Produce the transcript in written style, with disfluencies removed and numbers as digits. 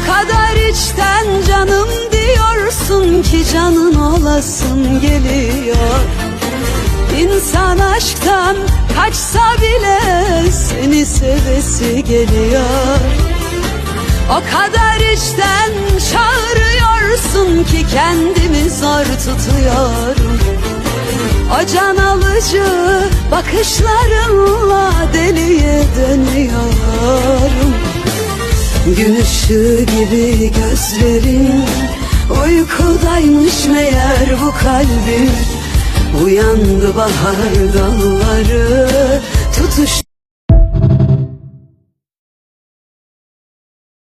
kadar içten canım diyorsun ki canın olasın geliyor. İnsan aşktan kaçsa bile seni sevesi geliyor. O kadar içten çağırıyorsun ki kendimi zor tutuyorum. O can alıcı bakışlarınla deliye dönüyorum. Gün ışığı gibi gözlerin, uykudaymış meğer bu kalbim. Uyandı bahar dalları tutuş